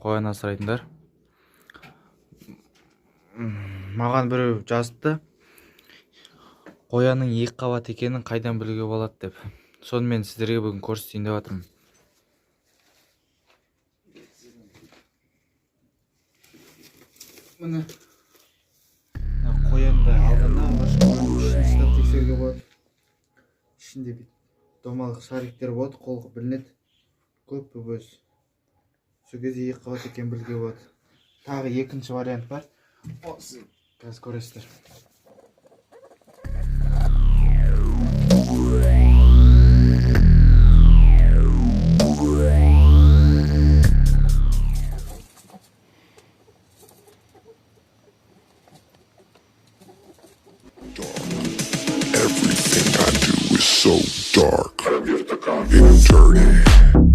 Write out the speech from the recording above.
қоян асырайтындар. Маған біреу жазды, қоянның 2 қабат екенін қайдан білуге болады деп. Соны мен сіздерге бүгін көрсетейін деп жатырмын. Міне қоянды алдына қоянның ішін ұстап тексеруге болады. Ішінде домалық шариктер болады, қолға білінеді. Көп бөз. Сол кезде 2 қабат екенін білуге болады. Тағы екінші вариант бар. Осы қазір көресіздер. Everything I do is so dark and dirty.